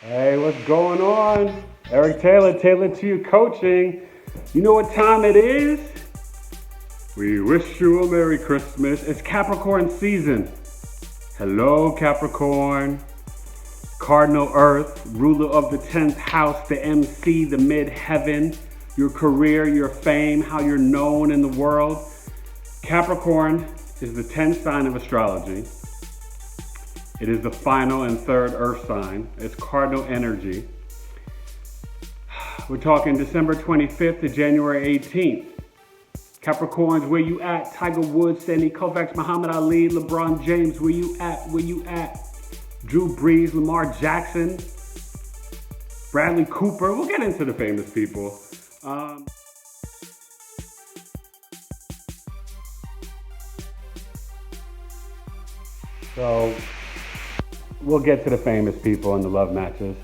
Hey, what's going on? Eric Taylor, Taylored2U Coaching. You know what time it is? We wish you a Merry Christmas. It's Capricorn season. Hello, Capricorn. Cardinal Earth, ruler of the 10th house, the MC, the Midheaven, your career, your fame, how you're known in the world. Capricorn is the 10th sign of astrology. It is the final and third earth sign. It's cardinal energy. We're talking December 25th to January 18th. Capricorns, where you at? Tiger Woods, Sandy Koufax, Muhammad Ali, LeBron James, where you at? Where you at? Drew Brees, Lamar Jackson, Bradley Cooper. We'll get into the famous people. So we'll get to the famous people and the love matches.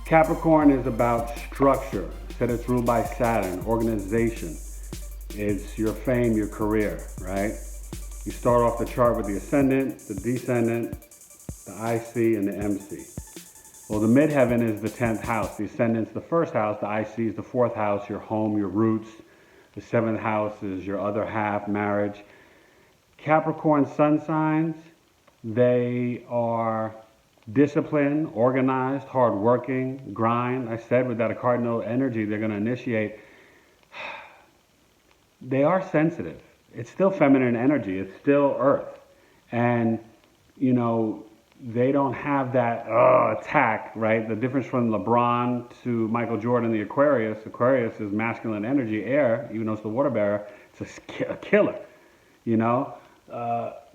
Capricorn is about structure. Said it's ruled by Saturn, organization. It's your fame, your career, right? You start off the chart with the ascendant, the descendant, the IC, and the MC. Well, the midheaven is the 10th house. The ascendant's the first house. The IC is the fourth house, your home, your roots. The 7th house is your other half, marriage. Capricorn sun signs, they are disciplined, organized, hardworking, grind. I said with that cardinal energy, they're going to initiate. They are sensitive. It's still feminine energy. It's still earth. And, you know, they don't have that attack, right? The difference from LeBron to Michael Jordan, the Aquarius. Aquarius is masculine energy, air, even though it's the water bearer. It's a killer, you know?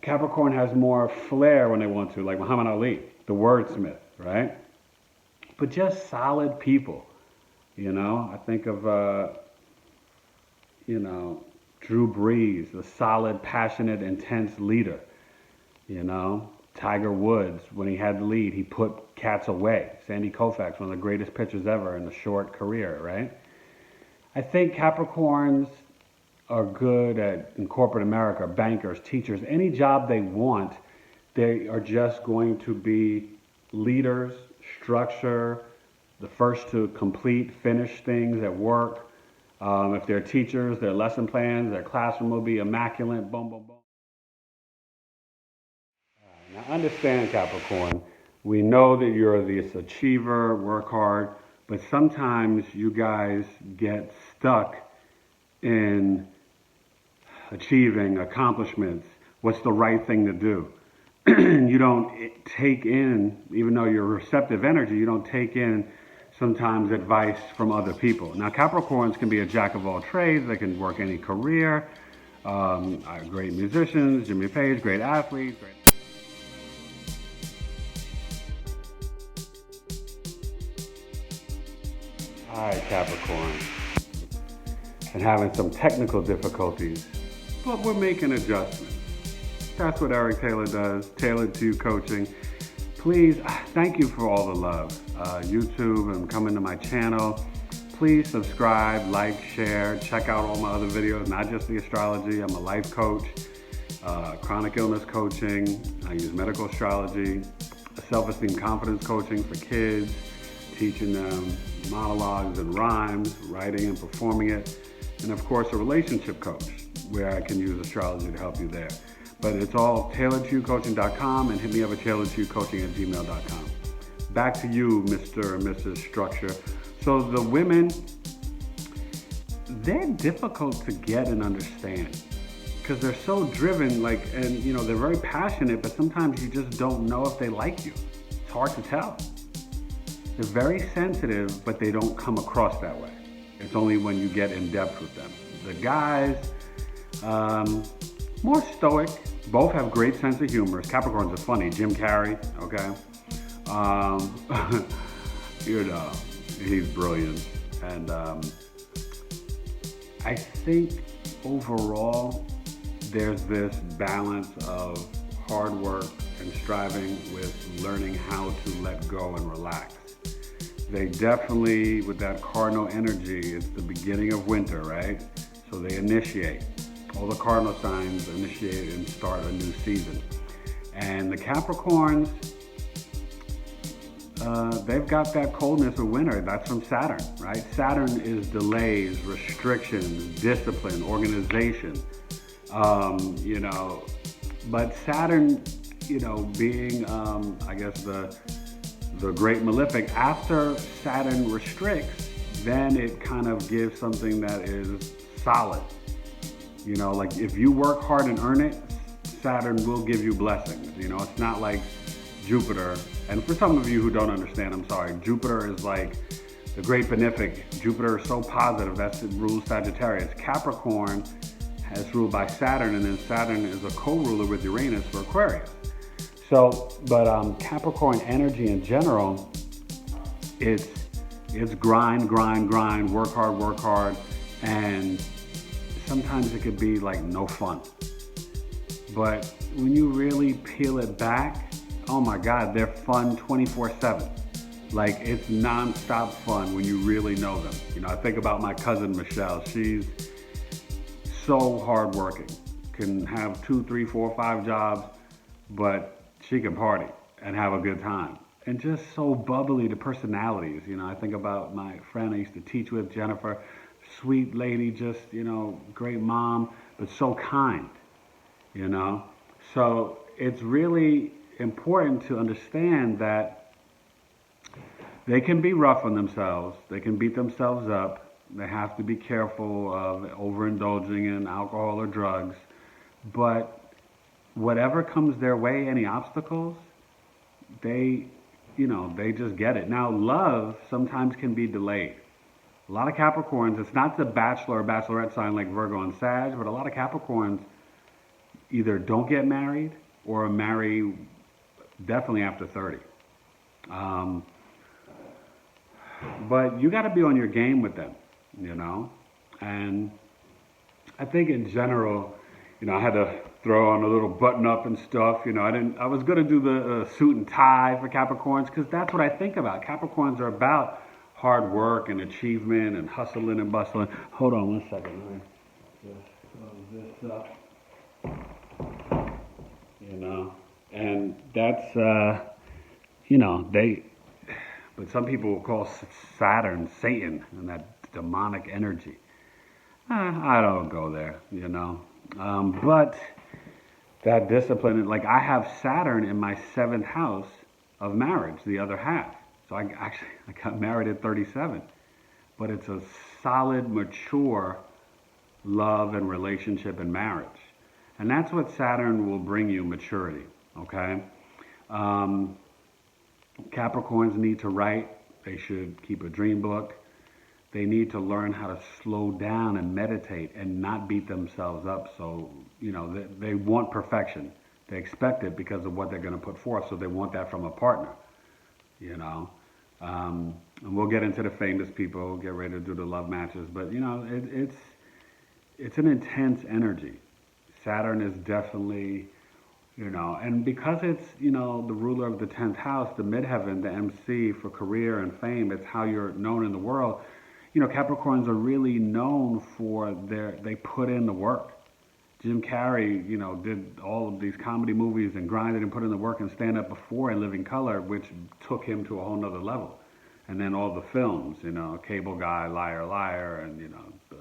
Capricorn has more flair when they want to, like Muhammad Ali, the wordsmith, right? But just solid people, you know? I think of, Drew Brees, the solid, passionate, intense leader, you know? Tiger Woods, when he had the lead, he put cats away. Sandy Koufax, one of the greatest pitchers ever in a short career, right? I think Capricorns are good in corporate America, bankers, teachers, any job they want, they are just going to be leaders, structure, the first to complete, finish things at work. If they're teachers, their lesson plans, their classroom will be immaculate, boom, boom, boom. Now understand, Capricorn, we know that you're this achiever, work hard, but sometimes you guys get stuck in achieving accomplishments, what's the right thing to do. You don't take in, even though you're receptive energy, you don't take in sometimes advice from other people. Now Capricorns can be a jack of all trades, they can work any career, great musicians, Jimmy Page, great athletes. All right, Capricorn, and having some technical difficulties, but we're making adjustments. That's what Eric Taylor does, Taylored2U Coaching. Please, thank you for all the love. YouTube and coming to my channel. Please subscribe, like, share, check out all my other videos, not just the astrology. I'm a life coach, chronic illness coaching. I use medical astrology, self-esteem confidence coaching for kids, teaching them monologues and rhymes, writing and performing it. And of course, a relationship coach where I can use astrology to help you there. But it's all Taylored2UCoaching.com and hit me up at Taylored2UCoaching@gmail.com. Back to you, Mr. and Mrs. Structure. So the women, they're difficult to get and understand because they're so driven, and they're very passionate, but sometimes you just don't know if they like you. It's hard to tell. They're very sensitive, but they don't come across that way. It's only when you get in depth with them. The guys, more stoic, both have great sense of humor. Capricorns are funny, Jim Carrey, okay? He's brilliant. And I think overall, there's this balance of hard work and striving with learning how to let go and relax. They definitely, with that cardinal energy, it's the beginning of winter, right? So they initiate. All the cardinal signs initiate and start a new season. And the Capricorns, they've got that coldness of winter. That's from Saturn, right? Saturn is delays, restrictions, discipline, organization. You know, but Saturn, you know, being, I guess the great malefic, after Saturn restricts, then it kind of gives something that is solid. You know, like if you work hard and earn it, Saturn will give you blessings. You know, it's not like Jupiter. And for some of you who don't understand, I'm sorry, Jupiter is like the great benefic. Jupiter is so positive, that's it rules Sagittarius. Capricorn is ruled by Saturn, and then Saturn is a co-ruler with Uranus for Aquarius. So, but Capricorn energy in general, it's grind, work hard, and sometimes it could be like no fun. But when you really peel it back, oh my God, they're fun 24/7. Like it's non-stop fun when you really know them. You know, I think about my cousin Michelle. She's so hardworking, can have 2, 3, 4, 5 jobs, but she can party and have a good time. And just so bubbly, the personalities. You know, I think about my friend I used to teach with, Jennifer, sweet lady, just, you know, great mom, but so kind, you know. So it's really important to understand that they can be rough on themselves. They can beat themselves up. They have to be careful of overindulging in alcohol or drugs. But whatever comes their way, any obstacles, they just get it. Now, love sometimes can be delayed. A lot of Capricorns, it's not the bachelor or bachelorette sign like Virgo and Sag, but a lot of Capricorns either don't get married or marry definitely after 30. But you got to be on your game with them, you know. And I think in general, you know, I had to throw on a little button up and stuff. You know, I was going to do the suit and tie for Capricorns because that's what I think about. Capricorns are about hard work and achievement and hustling and bustling. Hold on 1 second. Let me just close this up. You know, and that's, you know, but some people will call Saturn Satan and that demonic energy. I don't go there, you know. But that discipline, like I have Saturn in my 7th house of marriage, the other half. So I got married at 37. But it's a solid, mature love and relationship and marriage. And that's what Saturn will bring you, maturity, okay? Capricorns need to write. They should keep a dream book. They need to learn how to slow down and meditate and not beat themselves up. So, you know, they want perfection. They expect it because of what they're going to put forth. So they want that from a partner, you know. And we'll get into the famous people, get ready to do the love matches. But, you know, it's an intense energy. Saturn is definitely, you know, and because it's, you know, the ruler of the 10th house, the midheaven, the MC for career and fame, it's how you're known in the world. You know, Capricorns are really known for they put in the work. Jim Carrey, you know, did all of these comedy movies and grinded and put in the work and Stand Up Before and Living Color, which took him to a whole nother level. And then all the films, you know, Cable Guy, Liar, Liar, and, you know,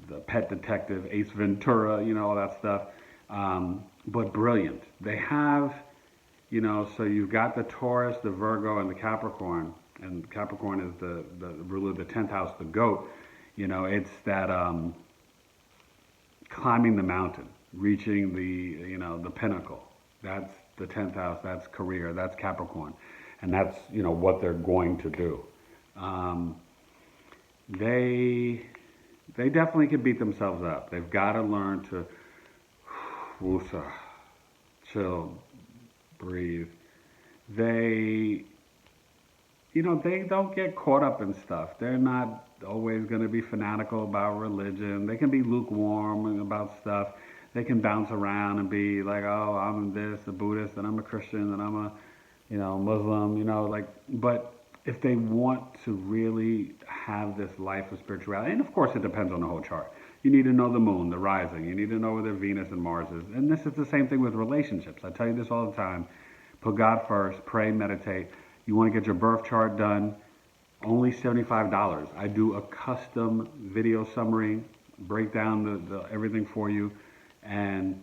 the Pet Detective, Ace Ventura, you know, all that stuff. But brilliant. They have, you know, so you've got the Taurus, the Virgo, and the Capricorn. And Capricorn is the ruler of the 10th house, the goat. You know, it's that climbing the mountain, reaching the, you know, the pinnacle. That's the 10th house, that's career, that's Capricorn. And that's, you know, what they're going to do. They definitely can beat themselves up. They've got to learn to woosah, chill, breathe. They, you know, they don't get caught up in stuff. They're not always going to be fanatical about religion. They can be lukewarm about stuff. They can bounce around and be like, oh, I'm this, a Buddhist, and I'm a Christian, and I'm a, you know, Muslim, you know, like, but if they want to really have this life of spirituality, and of course it depends on the whole chart. You need to know the moon, the rising. You need to know where their Venus and Mars is. And this is the same thing with relationships. I tell you this all the time. Put God first, pray, meditate. You want to get your birth chart done, only $75. I do a custom video summary, break down the everything for you, and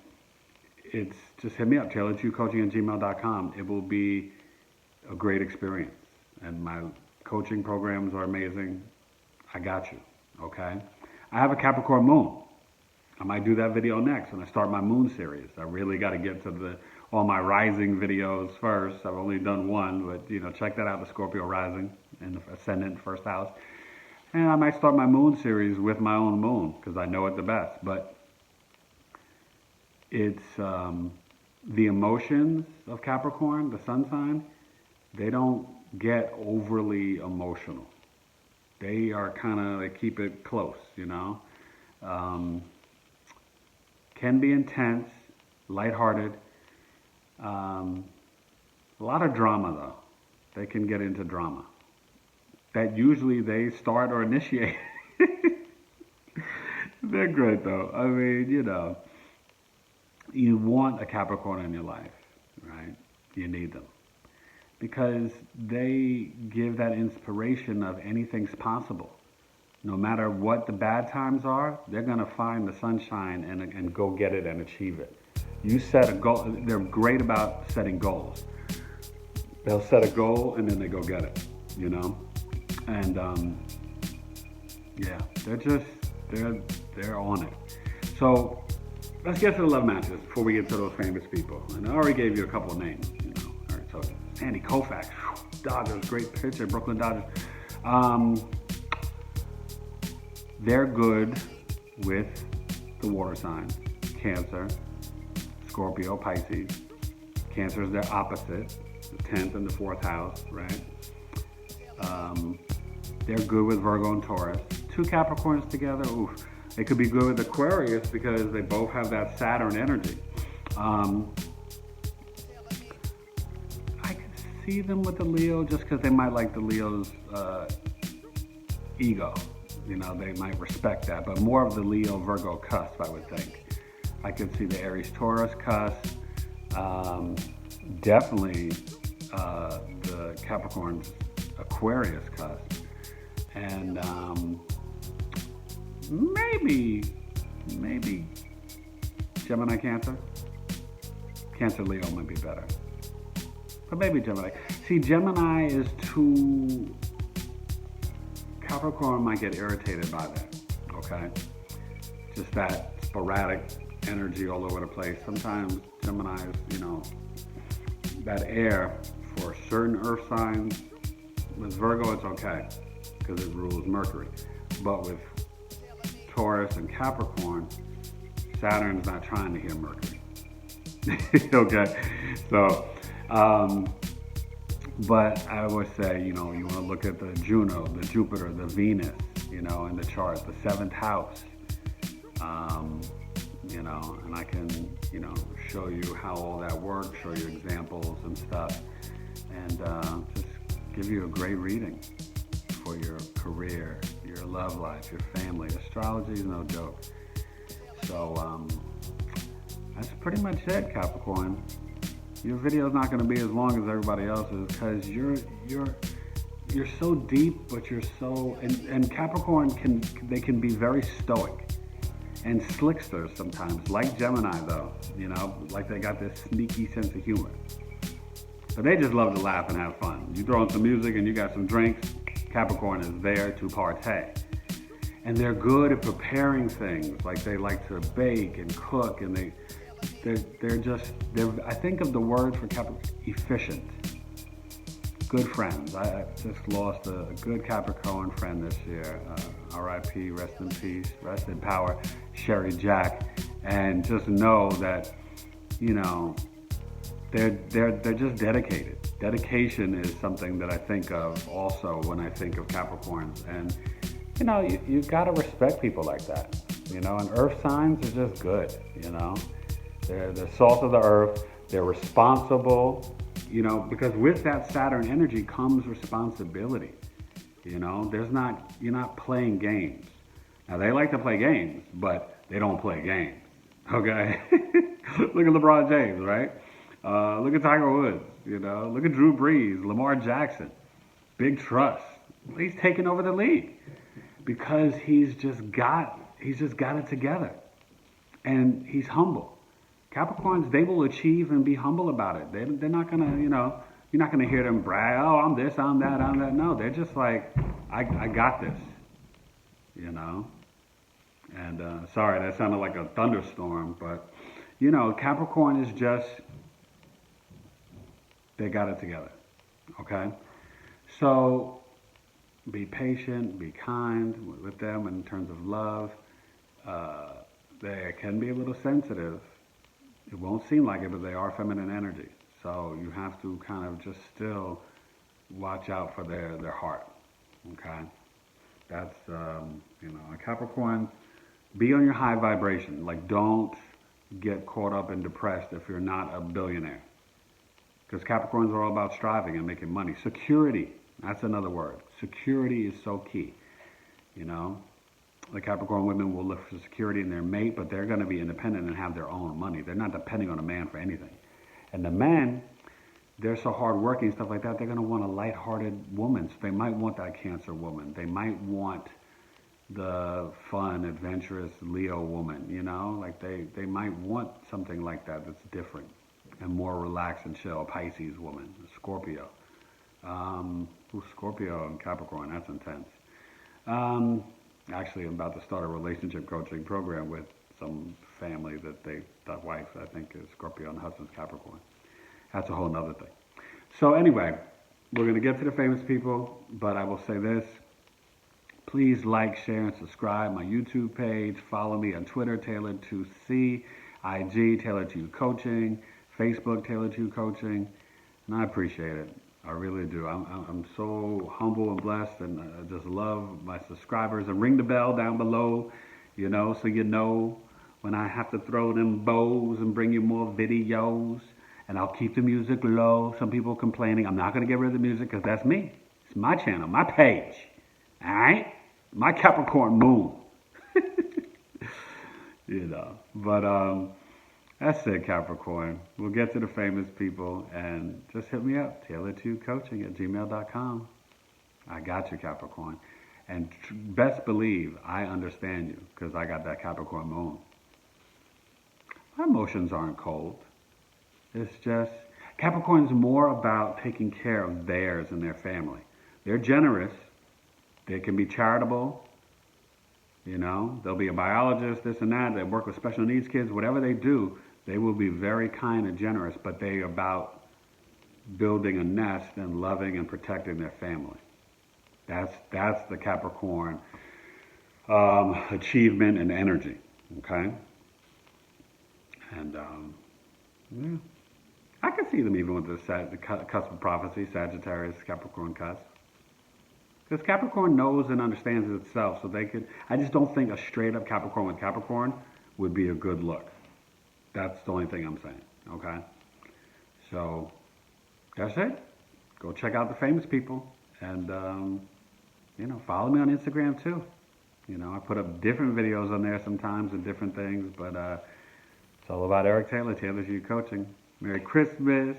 it's just hit me up, Taylored2U Coaching at gmail.com. It will be a great experience, and my coaching programs are amazing. I got you, okay? I have a Capricorn moon. I might do that video next when I start my moon series. I really got to get to all my rising videos first. I've only done one, but check that out, the Scorpio rising and the Ascendant first house. And I might start my moon series with my own moon because I know it the best. But it's the emotions of Capricorn, the sun sign, they don't get overly emotional. They are they keep it close, Can be intense, lighthearted. A lot of drama, though. They can get into drama. That usually they start or initiate. They're great, though. I mean, you want a Capricorn in your life, right? You need them. Because they give that inspiration of anything's possible. No matter what the bad times are, they're going to find the sunshine and go get it and achieve it. You set a goal. They're great about setting goals. They'll set a goal and then they go get it, And yeah, they're on it. So let's get to the love matches before we get to those famous people. And I already gave you a couple of names, All right, so Sandy Koufax, Dodgers, great pitcher, Brooklyn Dodgers. They're good with the water signs, Cancer, Scorpio, Pisces. Cancer is their opposite, the 10th and the 4th house, right? They're good with Virgo and Taurus. Two Capricorns together, oof. They could be good with Aquarius because they both have that Saturn energy. I could see them with the Leo just because they might like the Leo's ego. They might respect that, but more of the Leo-Virgo cusp, I would think. I could see the Aries-Taurus cusp, definitely the Capricorns-Aquarius cusp, and maybe Gemini-Cancer. Cancer-Leo might be better, but maybe Gemini. See, Gemini is too... Capricorn might get irritated by that, okay? Just that sporadic energy all over the place. Sometimes Geminis, that air for certain earth signs. With Virgo, it's okay because it rules Mercury. But with Taurus and Capricorn, Saturn's not trying to hear Mercury. Okay? So, but I would say, you want to look at the Juno, the Jupiter, the Venus, in the chart, the 7th house, and I can, show you how all that works, show you examples and stuff, and just give you a great reading for your career, your love life, your family. Astrology is no joke. So that's pretty much it, Capricorn. Your video is not going to be as long as everybody else's because you're so deep, but you're so and Capricorn can be very stoic and slicksters sometimes, like Gemini though, like they got this sneaky sense of humor. But they just love to laugh and have fun. You throw in some music and you got some drinks, Capricorn is there to partay. And they're good at preparing things, like they like to bake and cook, and they're I think of the word for Capricorn, efficient. Good friends. I just lost a good Capricorn friend this year. R.I.P., rest in peace, rest in power, Sherry Jack. And just know that, they're just dedicated. Dedication is something that I think of also when I think of Capricorns. And, you got to respect people like that, and earth signs are just good, They're the salt of the earth. They're responsible, because with that Saturn energy comes responsibility. You're not playing games. Now they like to play games, but they don't play games. Okay? Look at LeBron James, right? Look at Tiger Woods. You know, look at Drew Brees, Lamar Jackson, big trust. He's taking over the league because he's just got it together, and he's humble. Capricorns, they will achieve and be humble about it. They're not gonna, you know, you're not gonna hear them brag. Oh, I'm this, I'm that, I'm that. No, they're just like, I got this. You know. And sorry, that sounded like a thunderstorm, but you know, Capricorn is just, they got it together, okay? So be patient, be kind with them in terms of love. They can be a little sensitive. It won't seem like it, but they are feminine energy. So you have to kind of just still watch out for their heart, okay? That's, you know, a Capricorn, be on your high vibration. Like, don't get caught up and depressed if you're not a billionaire. Because Capricorns are all about striving and making money. Security, that's another word. Security is so key. You know, the Capricorn women will look for security in their mate, but they're going to be independent and have their own money. They're not depending on a man for anything. And the men, they're so hardworking, stuff like that, they're going to want a lighthearted woman. So they might want that Cancer woman. They might want the fun, adventurous Leo woman, you know? Like they might want something like that that's different and more relaxed and chill. Pisces woman, Scorpio. Scorpio and Capricorn, that's intense. Actually, I'm about to start a relationship coaching program with some family that the wife, I think, is Scorpio and the husband's Capricorn. That's a whole nother thing. So anyway, we're going to get to the famous people, but I will say this. Please like, share, and subscribe my YouTube page. Follow me on Twitter, Taylored2C, IG, Taylored2U Coaching, Facebook, Taylored2U Coaching, and I appreciate it. I really do. I'm so humble and blessed, and I just love my subscribers. And ring the bell down below, you know, so you know when I have to throw them bows and bring you more videos. And I'll keep the music low. Some people complaining. I'm not going to get rid of the music because that's me. It's my channel, my page. All right? My Capricorn moon. You know. But that's it, Capricorn. We'll get to the famous people, and just hit me up, Taylored2Coaching@gmail.com. I got you, Capricorn. And best believe I understand you because I got that Capricorn moon. My emotions aren't cold. It's just, Capricorn's more about taking care of theirs and their family. They're generous. They can be charitable. You know, they'll be a biologist, this and that. They work with special needs kids. Whatever they do, they will be very kind and generous, but they're about building a nest and loving and protecting their family. That's the Capricorn achievement and energy, okay? And, yeah. I can see them even with the cusp of prophecy, Sagittarius, Capricorn cusp. Because Capricorn knows and understands itself, so they could, I just don't think a straight up Capricorn with Capricorn would be a good look. That's the only thing I'm saying, okay? So, that's it. Go check out the famous people, and, you know, follow me on Instagram too. You know, I put up different videos on there sometimes and different things, but it's all about Eric Taylor, Taylored2U Coaching. Merry Christmas,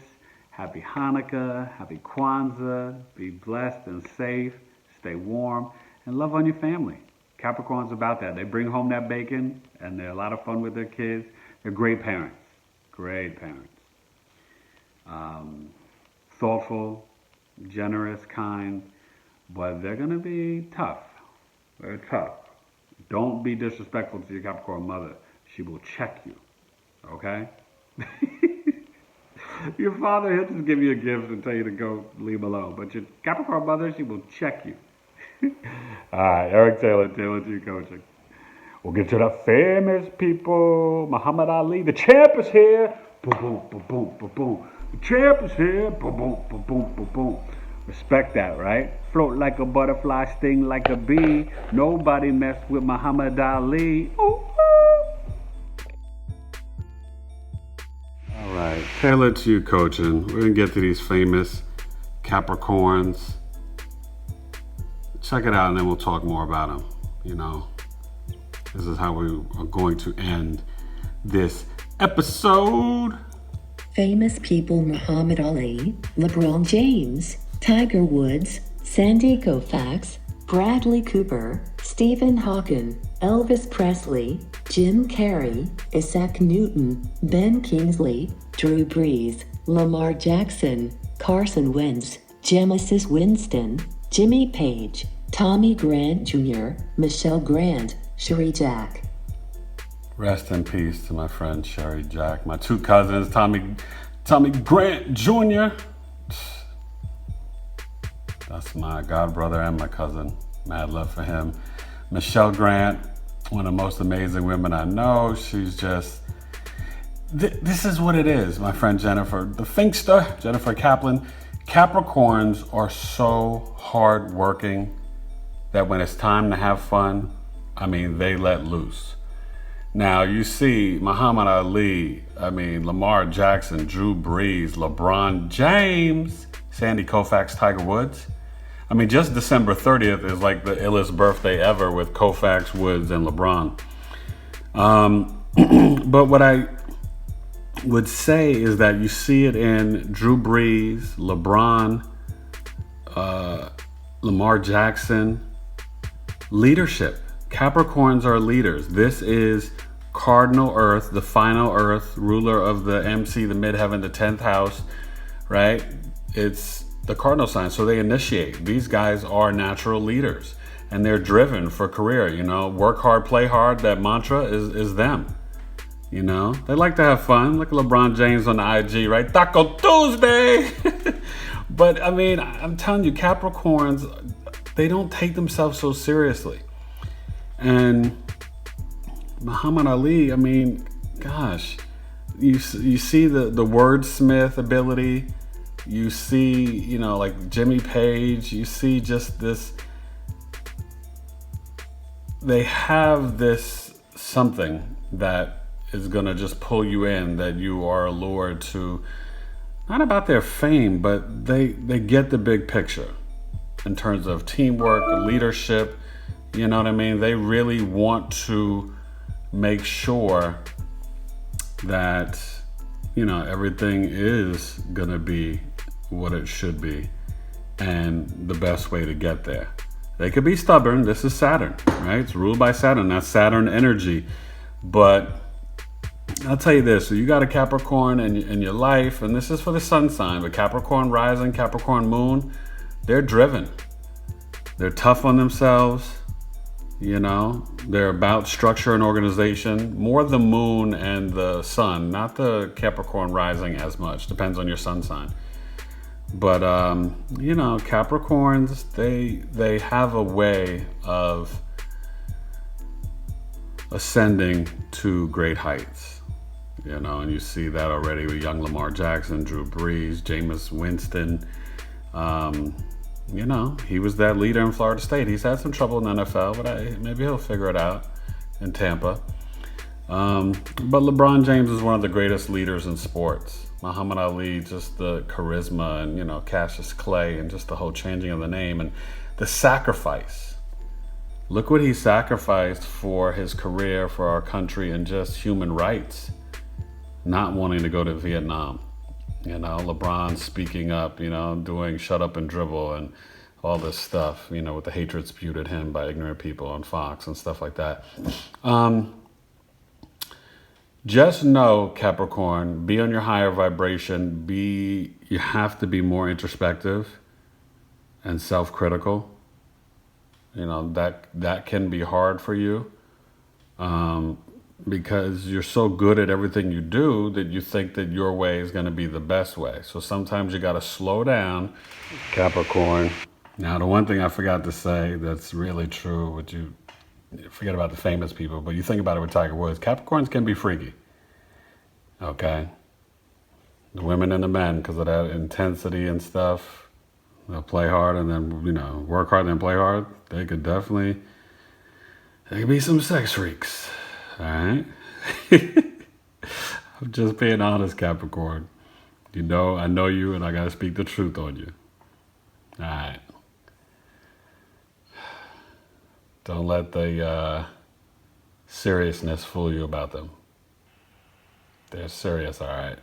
Happy Hanukkah, Happy Kwanzaa, be blessed and safe, stay warm, and love on your family. Capricorn's about that. They bring home that bacon, and they're a lot of fun with their kids. They're great parents, thoughtful, generous, kind, but they're going to be tough. They're tough. Don't be disrespectful to your Capricorn mother. She will check you, okay? Your father, he'll just give you a gift and tell you to go leave alone. But your Capricorn mother, she will check you. All right, Eric Taylor, Taylored2U Coaching. We'll get to the famous people. Muhammad Ali, the champ is here. Boom, boom, boom, boom, boom, boom. The champ is here. Boom, boom, boom, boom, boom, boom. Respect that, right? Float like a butterfly, sting like a bee. Nobody messed with Muhammad Ali. Ooh. All right, Taylored2U Coaching. We're going to get to these famous Capricorns. Check it out, and then we'll talk more about them. You know, this is how we are going to end this episode. Famous people: Muhammad Ali, LeBron James, Tiger Woods, Sandy Koufax, Bradley Cooper, Stephen Hawking, Elvis Presley, Jim Carrey, Isaac Newton, Ben Kingsley, Drew Brees, Lamar Jackson, Carson Wentz, Jameis Winston, Jimmy Page, Tommy Grant Jr., Michelle Grant, Sherry Jack. Rest in peace to my friend Sherry Jack. My two cousins, Tommy Grant Jr. That's my god brother and my cousin. Mad love for him. Michelle Grant, one of the most amazing women I know. She's just, this is what it is. My friend Jennifer, the Finkster, Jennifer Kaplan. Capricorns are so hardworking that when it's time to have fun, they let loose. Now, you see Muhammad Ali, Lamar Jackson, Drew Brees, LeBron James, Sandy Koufax, Tiger Woods. Just December 30th is like the illest birthday ever with Koufax, Woods, and LeBron. But what I would say is that you see it in Drew Brees, LeBron, Lamar Jackson. Leadership. Capricorns are leaders. This is Cardinal Earth, the final Earth, ruler of the MC, the Midheaven, the 10th house, right? It's the cardinal sign, so they initiate. These guys are natural leaders, and they're driven for career. Work hard, play hard. That mantra is them. They like to have fun. Look at LeBron James on the IG, right? Taco Tuesday. But I'm telling you, Capricorns, they don't take themselves so seriously. And Muhammad Ali, gosh, you see the wordsmith ability. You see, like Jimmy Page. You see just this. They have this something that is gonna just pull you in, that you are allured to. Not about their fame, but they get the big picture in terms of teamwork, leadership. You know what I mean? They really want to make sure that, everything is going to be what it should be and the best way to get there. They could be stubborn. This is Saturn, right? It's ruled by Saturn. That's Saturn energy. But I'll tell you this. So you got a Capricorn in your life, and this is for the sun sign, but Capricorn rising, Capricorn moon, they're driven. They're tough on themselves. They're about structure and organization. More the moon and the sun, not the Capricorn rising as much. Depends on your sun sign. But, Capricorns, they have a way of ascending to great heights. And you see that already with young Lamar Jackson, Drew Brees, Jameis Winston. He was that leader in Florida State. He's had some trouble in the NFL, but maybe he'll figure it out in Tampa. But LeBron James is one of the greatest leaders in sports. Muhammad Ali, just the charisma, and, Cassius Clay, and just the whole changing of the name and the sacrifice. Look what he sacrificed for his career, for our country, and just human rights. Not wanting to go to Vietnam. LeBron speaking up, doing shut up and dribble and all this stuff, with the hatred spewed at him by ignorant people on Fox and stuff like that. Just know, Capricorn, be on your higher vibration. You have to be more introspective and self-critical. That can be hard for you. Because you're so good at everything you do that you think that your way is going to be the best way. So sometimes you got to slow down, Capricorn. Now, the one thing I forgot to say that's really true, which you forget about the famous people, but you think about it with Tiger Woods, Capricorns can be freaky, okay? The women and the men, because of that intensity and stuff, they'll play hard and then, work hard and then play hard. They could be some sex freaks. All right. I'm just being honest, Capricorn. I know you, and I gotta speak the truth on you. All right. Don't let the seriousness fool you about them. They're serious, all right.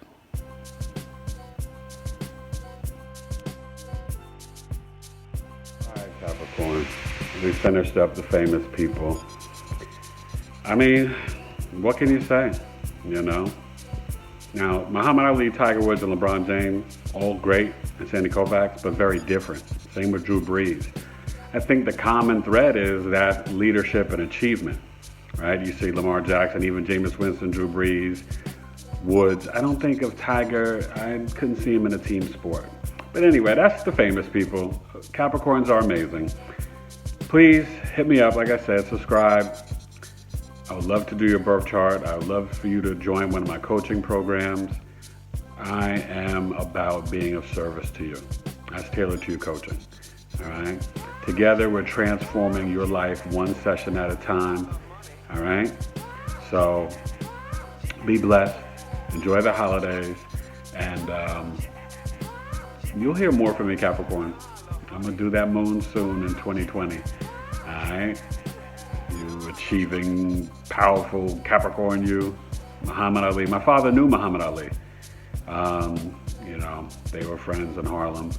We finished up the famous people. I mean, what can you say, you know? Now, Muhammad Ali, Tiger Woods, and LeBron James, all great, and Sandy Koufax, but very different. Same with Drew Brees. I think the common thread is that leadership and achievement, right? You see Lamar Jackson, even Jameis Winston, Drew Brees, Woods. I don't think of Tiger. I couldn't see him in a team sport. But anyway, that's the famous people. Capricorns are amazing. Please hit me up. Like I said, subscribe. I would love to do your birth chart. I would love for you to join one of my coaching programs. I am about being of service to you. That's Taylored2U Coaching. All right? Together, we're transforming your life one session at a time. All right? So, be blessed. Enjoy the holidays. And you'll hear more from me, Capricorn. I'm going to do that moon soon in 2020. All right? You achieving, powerful Capricorn, you. Muhammad Ali. My father knew Muhammad Ali. You know, they were friends in Harlem.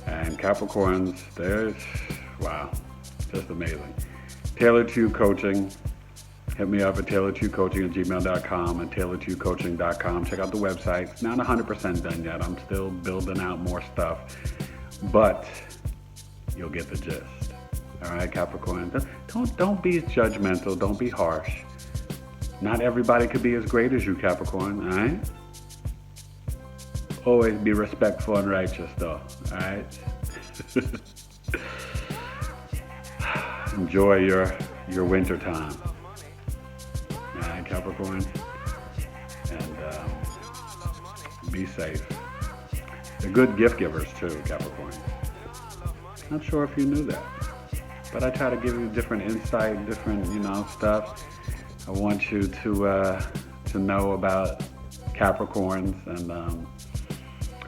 And Capricorns, wow, just amazing. Taylored2U Coaching. Hit me up at Taylored2UCoaching@gmail.com and Taylored2UCoaching.com. Check out the website. It's not 100% done yet. I'm still building out more stuff. But you'll get the gist. All right, Capricorn. Don't be judgmental. Don't be harsh. Not everybody could be as great as you, Capricorn. All right. Always be respectful and righteous, though. All right. Enjoy your winter time. All right, Capricorn. And be safe. They're good gift givers too, Capricorn. Not sure if you knew that. But I try to give you different insight, different, stuff. I want you to know about Capricorns and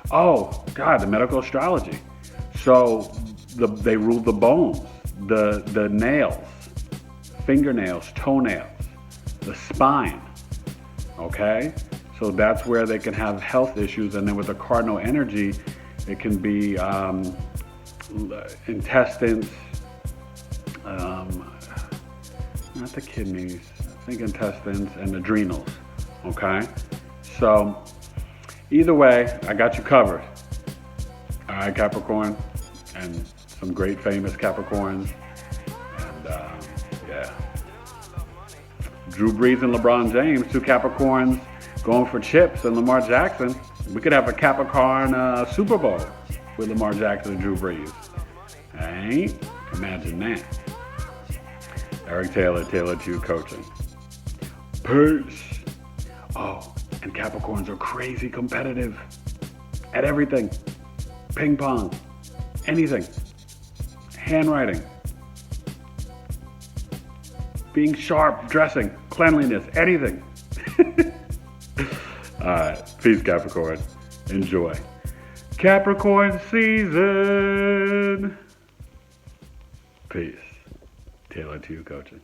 oh God, the medical astrology. So they rule the bones, the nails, fingernails, toenails, the spine. Okay, so that's where they can have health issues, and then with the cardinal energy, it can be intestines. Not the kidneys, I think intestines and adrenals, okay? So, either way, I got you covered. All right, Capricorn, and some great famous Capricorns, and yeah. Drew Brees and LeBron James, two Capricorns going for chips, and Lamar Jackson. We could have a Capricorn Super Bowl with Lamar Jackson and Drew Brees. Right? Imagine that. Eric Taylor, Taylored2U Coaching. Peace. Oh, and Capricorns are crazy competitive at everything. Ping pong, anything, handwriting, being sharp, dressing, cleanliness, anything. All right, peace, Capricorn. Enjoy. Capricorn season. Peace. Taylored2U Coaching.